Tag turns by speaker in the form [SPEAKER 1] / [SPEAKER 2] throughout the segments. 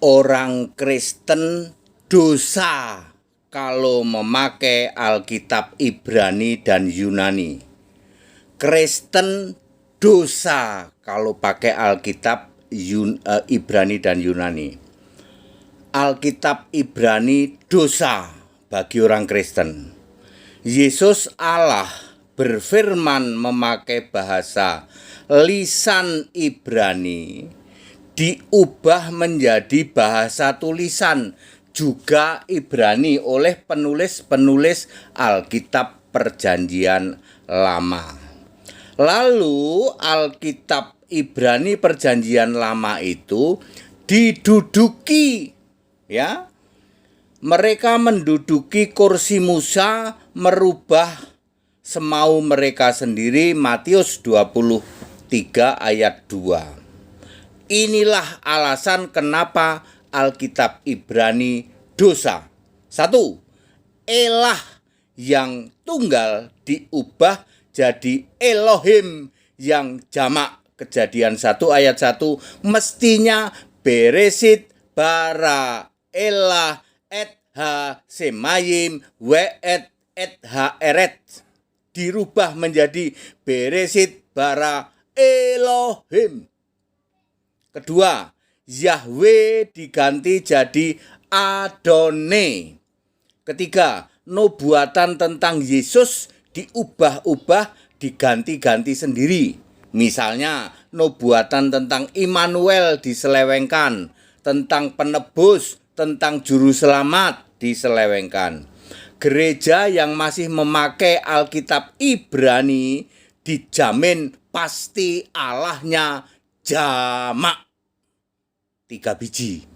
[SPEAKER 1] Orang Kristen dosa kalau memakai Alkitab Ibrani dan Yunani. Kristen dosa kalau pakai Alkitab Ibrani dan Yunani. Alkitab Ibrani dosa bagi orang Kristen. Yesus Allah berfirman memakai bahasa lisan Ibrani, diubah menjadi bahasa tulisan juga Ibrani oleh penulis-penulis Alkitab Perjanjian Lama. Lalu Alkitab Ibrani Perjanjian Lama itu diduduki, ya. Mereka menduduki kursi Musa, merubah semau mereka sendiri. Matius 23 ayat 2. Inilah alasan kenapa Alkitab Ibrani dosa. 1. Elah yang tunggal diubah jadi Elohim yang jamak. Kejadian 1 ayat 1. Mestinya Beresit bara elah et ha semayim we et ha eret. Dirubah menjadi Beresit bara Elohim. Kedua, Yahweh diganti jadi Adone. Ketiga, nubuatan tentang Yesus diubah-ubah, diganti-ganti sendiri. Misalnya, nubuatan tentang Immanuel diselewengkan, tentang penebus, tentang juru selamat diselewengkan. Gereja yang masih memakai Alkitab Ibrani dijamin pasti Allahnya jamak 3 biji.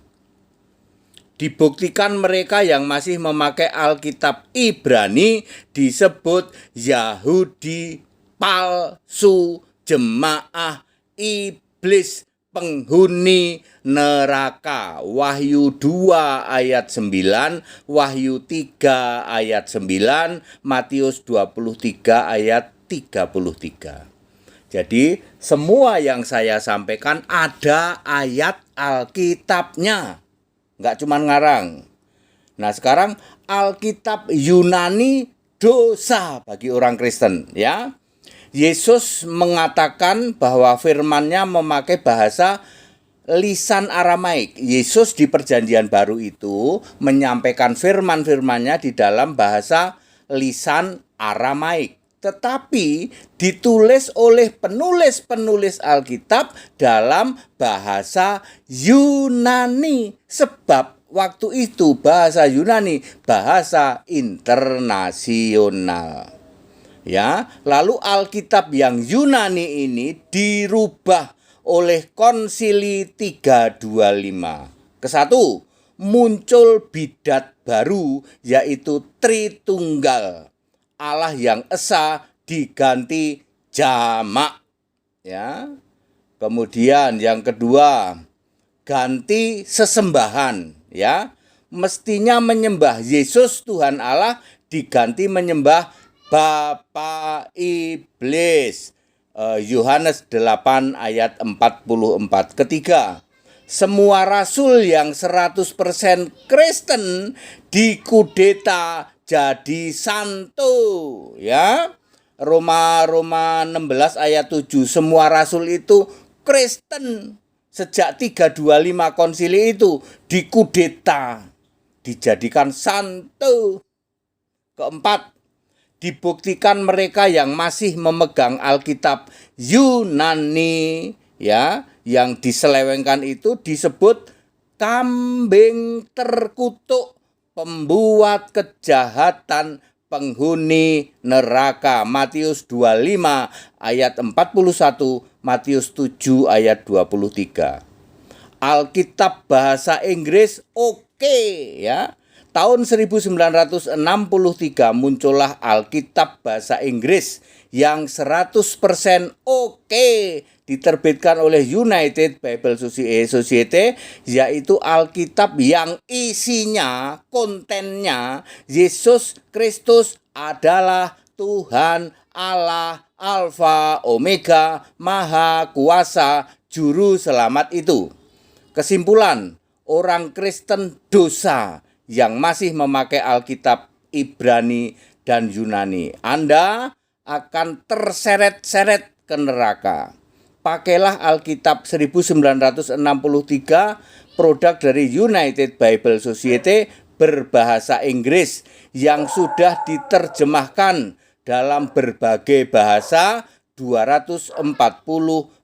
[SPEAKER 1] Dibuktikan mereka yang masih memakai Alkitab Ibrani disebut Yahudi palsu, jemaah iblis, penghuni neraka. Wahyu 2 ayat 9, Wahyu 3 ayat 9, Matius 23 ayat 33. Jadi semua yang saya sampaikan ada ayat Alkitabnya, nggak cuma ngarang. Nah sekarang Alkitab Yunani dosa bagi orang Kristen, ya. Yesus mengatakan bahwa firman-Nya memakai bahasa lisan Aramaik. Yesus di Perjanjian Baru itu menyampaikan firman-firman-Nya di dalam bahasa lisan Aramaik. Tetapi ditulis oleh penulis-penulis Alkitab dalam bahasa Yunani. Sebab waktu itu bahasa Yunani bahasa internasional. Ya, lalu Alkitab yang Yunani ini dirubah oleh Konsili 325. Kesatu, muncul bidat baru yaitu Tritunggal. Allah yang esa diganti jamak, ya. Kemudian yang kedua, ganti sesembahan, ya. Mestinya menyembah Yesus Tuhan Allah diganti menyembah bapa iblis. Yohanes 8 ayat 44. Ketiga, semua rasul yang 100% Kristen dikudeta jadi santo, ya. Roma 16 ayat 7. Semua rasul itu Kristen. Sejak 325 konsili itu dikudeta, dijadikan santo. Keempat, dibuktikan mereka yang masih memegang Alkitab Yunani, ya, yang diselewengkan itu disebut kambing terkutuk, pembuat kejahatan, penghuni neraka. Matius 25 ayat 41, Matius 7 ayat 23. Alkitab bahasa Inggris oke, ya. Tahun 1963 muncullah Alkitab bahasa Inggris yang 100% oke, diterbitkan oleh United Bible Society, yaitu Alkitab yang isinya, kontennya Yesus Kristus adalah Tuhan Allah, Alfa, Omega, Maha Kuasa, Juru Selamat itu. Kesimpulan, orang Kristen dosa yang masih memakai Alkitab Ibrani dan Yunani. Anda akan terseret-seret ke neraka. Pakailah Alkitab 1963, produk dari United Bible Society berbahasa Inggris yang sudah diterjemahkan dalam berbagai bahasa, 240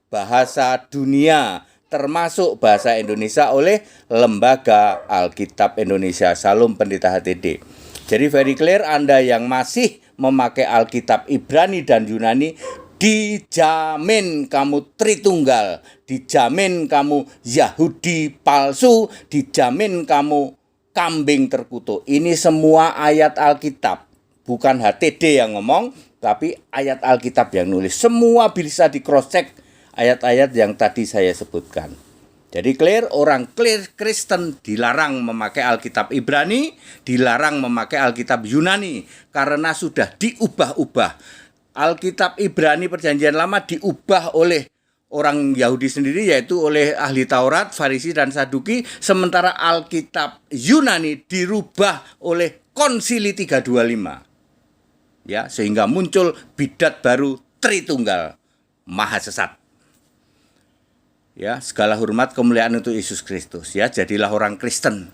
[SPEAKER 1] bahasa dunia, termasuk bahasa Indonesia oleh Lembaga Alkitab Indonesia. Salam Pendeta HTD. Jadi very clear, Anda yang masih memakai Alkitab Ibrani dan Yunani, dijamin kamu Tritunggal, dijamin kamu Yahudi palsu, dijamin kamu kambing terkutuk. Ini semua ayat Alkitab, bukan HTD yang ngomong, tapi ayat Alkitab yang nulis. Semua bisa di cross check ayat-ayat yang tadi saya sebutkan. Jadi clear, orang Kristen dilarang memakai Alkitab Ibrani, dilarang memakai Alkitab Yunani karena sudah diubah-ubah. Alkitab Ibrani Perjanjian Lama diubah oleh orang Yahudi sendiri, yaitu oleh ahli Taurat, Farisi dan Saduki, sementara Alkitab Yunani dirubah oleh Konsili 325. Ya, sehingga muncul bidat baru Tritunggal, Maha Sesat. Ya, segala hormat kemuliaan untuk Yesus Kristus. Ya, jadilah orang Kristen.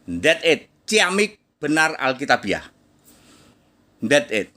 [SPEAKER 1] That it. Ciamik benar Alkitabiah. That it.